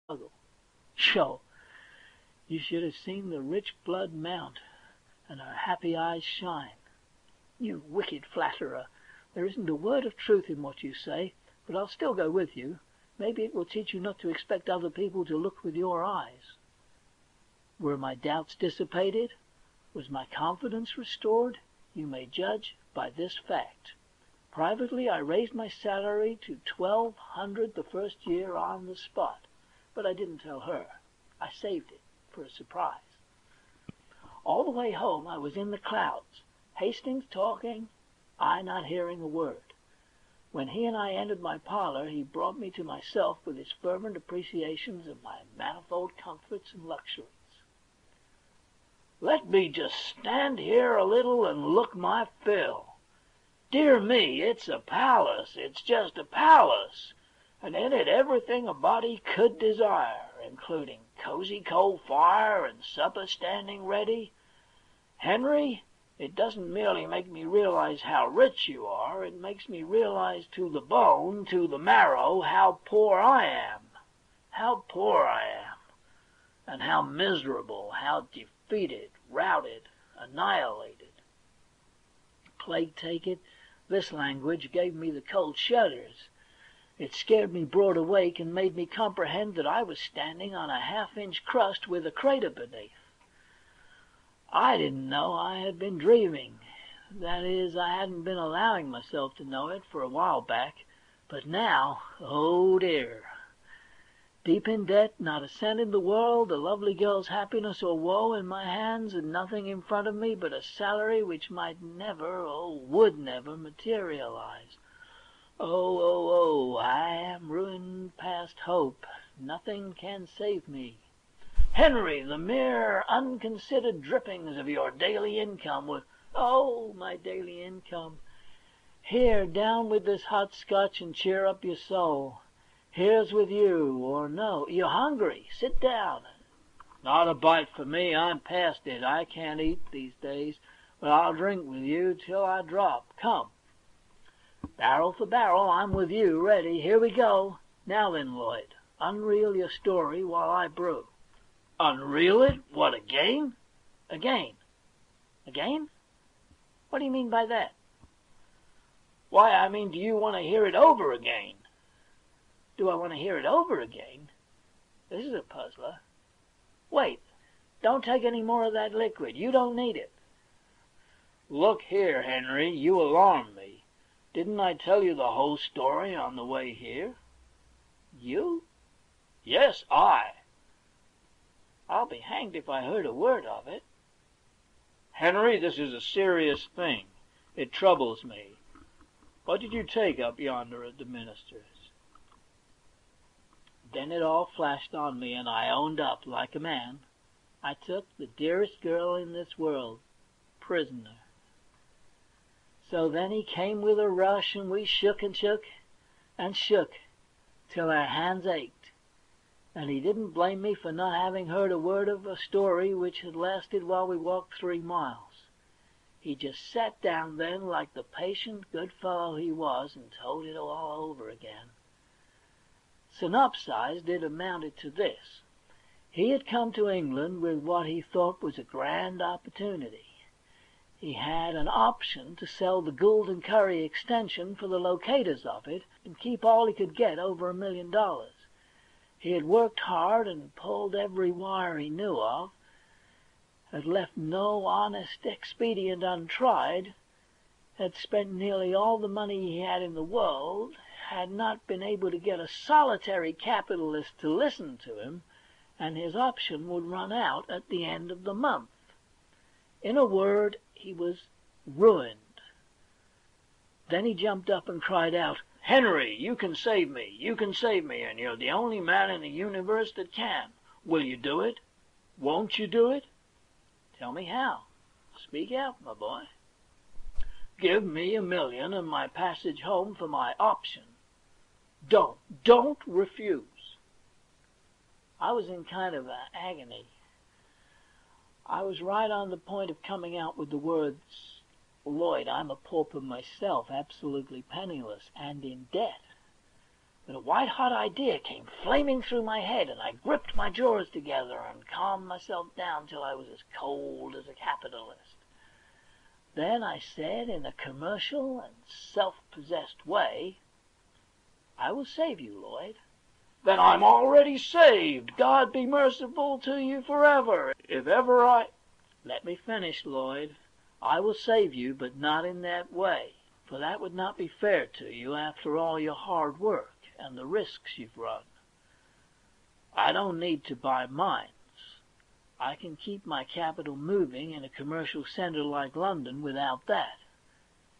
struggle. Sho! You should have seen the rich blood mount, and her happy eyes shine. You wicked flatterer! There isn't a word of truth in what you say, but I'll still go with you. Maybe it will teach you not to expect other people to look with your eyes. Were my doubts dissipated? Was my confidence restored? You may judge by this fact. Privately, I raised my salary to $1,200 the first year on the spot, but I didn't tell her. I saved it for a surprise. All the way home I was in the clouds, Hastings talking, I not hearing a word. When he and I entered my parlour, he brought me to myself with his fervent appreciations of my manifold comforts and luxuries. "Let me just stand here a little and look my fill. Dear me, it's a palace. It's just a palace. And in it everything a body could desire, including cozy coal fire and supper standing ready. Henry, it doesn't merely make me realize how rich you are, it makes me realize to the bone, to the marrow, how poor I am. How poor I am, and how miserable, how defeated, routed, annihilated. Plague take it, this language gave me the cold shudders. It scared me broad awake and made me comprehend that I was standing on a half-inch crust with a crater beneath. I didn't know I had been dreaming. That is, I hadn't been allowing myself to know it for a while back, but now, oh dear. Deep in debt, not a cent in the world, the lovely girl's happiness or woe in my hands, and nothing in front of me but a salary which might never, would never materialize. Oh, I am ruined past hope. Nothing can save me. Henry, the mere unconsidered drippings of your daily income would... Oh, my daily income! Here, down with this hot scotch and cheer up your soul. Here's with you, or no. You're hungry. Sit down. Not a bite for me. I'm past it. I can't eat these days, but I'll drink with you till I drop. Come. Barrel for barrel, I'm with you, ready. Here we go. Now then, Lloyd, unreel your story while I brew. Unreel it? What, again? Again. Again? What do you mean by that? Why, I mean, do you want to hear it over again? Do I want to hear it over again? This is a puzzler. Wait, don't take any more of that liquid. You don't need it. Look here, Henry, you alarm me. Didn't I tell you the whole story on the way here? You? Yes, I. I'll be hanged if I heard a word of it. Henry, this is a serious thing. It troubles me. What did you take up yonder at the minister's? Then it all flashed on me, and I owned up like a man. I took the dearest girl in this world prisoner. So then he came with a rush, and we shook and shook and shook till our hands ached. And he didn't blame me for not having heard a word of a story which had lasted while we walked 3 miles. He just sat down then like the patient, good fellow he was and told it all over again. Synopsized, it amounted to this. He had come to England with what he thought was a grand opportunity. He had an option to sell the Gould and Curry extension for the locators of it and keep all he could get, over $1 million. He had worked hard and pulled every wire he knew of, had left no honest expedient untried, had spent nearly all the money he had in the world, had not been able to get a solitary capitalist to listen to him, and his option would run out at the end of the month. In a word, he was ruined. Then he jumped up and cried out, "Henry, you can save me. You can save me, and you're the only man in the universe that can. Will you do it? Won't you do it? Tell me how. Speak out, my boy. Give me $1 million and my passage home for my option. Don't refuse." I was in kind of an agony. I was right on the point of coming out with the words, "Lloyd, I'm a pauper myself, absolutely penniless and in debt." Then a white-hot idea came flaming through my head, and I gripped my jaws together and calmed myself down till I was as cold as a capitalist. Then I said, in a commercial and self-possessed way, "I will save you, Lloyd." "Then I'm already saved. God be merciful to you forever. If ever I—" "Let me finish, Lloyd. I will save you, but not in that way, for that would not be fair to you after all your hard work and the risks you've run. I don't need to buy mines. I can keep my capital moving in a commercial centre like London without that.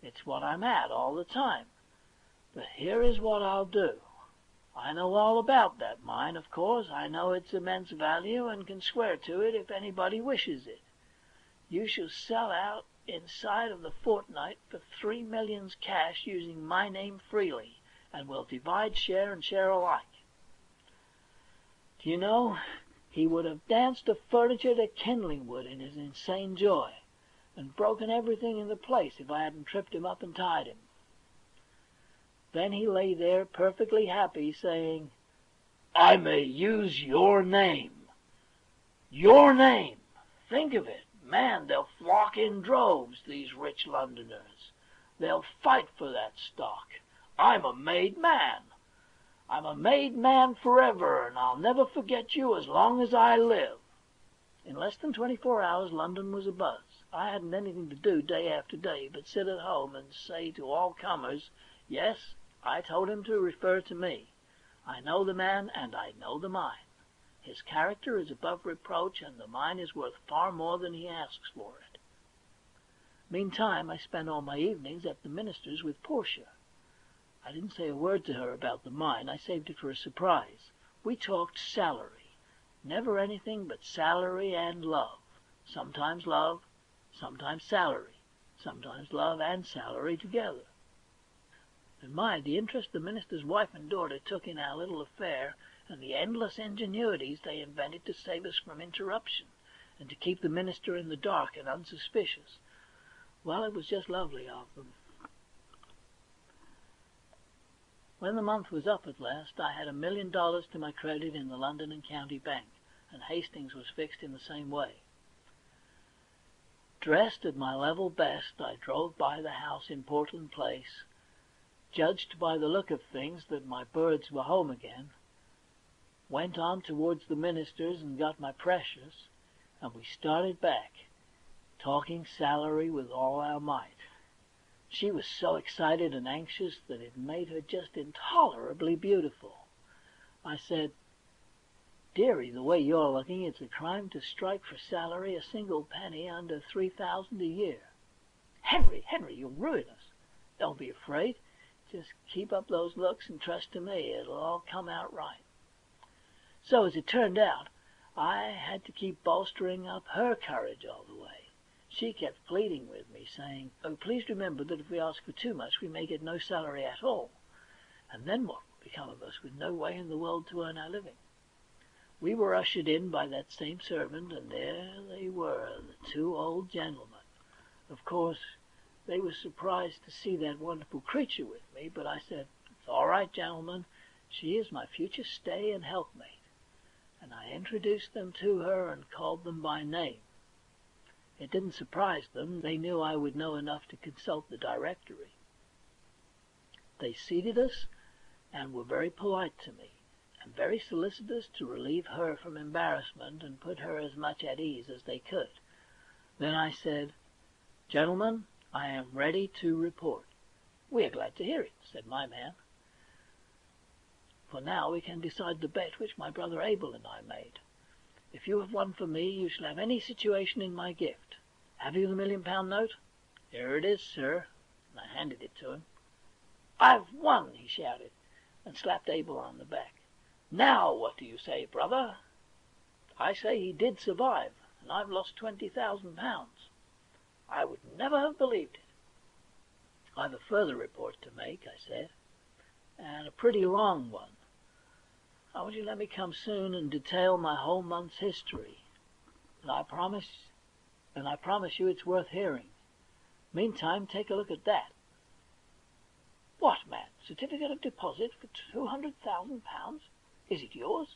It's what I'm at all the time. But here is what I'll do. I know all about that mine, of course. I know its immense value, and can swear to it if anybody wishes it. You shall sell out inside of the fortnight for 3 millions cash, using my name freely, and we'll divide share and share alike." Do you know, he would have danced the furniture to kindling wood in his insane joy, and broken everything in the place if I hadn't tripped him up and tied him. Then he lay there perfectly happy, saying, "I may use your name. Your name! Think of it. Man, they'll flock in droves, these rich Londoners. They'll fight for that stock. I'm a made man. I'm a made man forever, and I'll never forget you as long as I live." In less than 24 hours, London was abuzz. I hadn't anything to do day after day but sit at home and say to all comers, "Yes, I told him to refer to me. I know the man, and I know the mine. His character is above reproach, and the mine is worth far more than he asks for it." Meantime, I spent all my evenings at the minister's with Portia. I didn't say a word to her about the mine. I saved it for a surprise. We talked salary. Never anything but salary and love. Sometimes love, sometimes salary, sometimes love and salary together. And mind, the interest the minister's wife and daughter took in our little affair, and the endless ingenuities they invented to save us from interruption, and to keep the minister in the dark and unsuspicious. Well, it was just lovely of them. When the month was up at last, I had $1 million to my credit in the London and County Bank, and Hastings was fixed in the same way. Dressed at my level best, I drove by the house in Portland Place, judged by the look of things that my birds were home again, went on towards the minister's and got my precious, and we started back, talking salary with all our might. She was so excited and anxious that it made her just intolerably beautiful. I said, "Dearie, the way you're looking, it's a crime to strike for salary a single penny under $3,000 a year. Henry, you'll ruin us. Don't be afraid. Just keep up those looks and trust to me. It'll all come out right." So, as it turned out, I had to keep bolstering up her courage all the way. She kept pleading with me, saying, "Oh, please remember that if we ask for too much, we may get no salary at all. And then what will become of us with no way in the world to earn our living?" We were ushered in by that same servant, and there they were, the two old gentlemen. Of course, they were surprised to see that wonderful creature with me, but I said, "It's all right, gentlemen. She is my future stay and helpmate." And I introduced them to her and called them by name. It didn't surprise them. They knew I would know enough to consult the directory. They seated us and were very polite to me, and very solicitous to relieve her from embarrassment and put her as much at ease as they could. Then I said, "Gentlemen, I am ready to report." "We are glad to hear it," said my man. "For now we can decide the bet which my brother Abel and I made. If you have won for me, you shall have any situation in my gift. Have you the £1 million note?" "Here it is, sir," and I handed it to him. "I've won!" he shouted, and slapped Abel on the back. "Now what do you say, brother?" "I say he did survive, and I've lost £20,000. I would never have believed it." "I've a further report to make," I said, "and a pretty long one. I want you to let me come soon and detail my whole month's history, and I promise you it's worth hearing. Meantime, take a look at that." What, man? Certificate of deposit for £200,000? Is it yours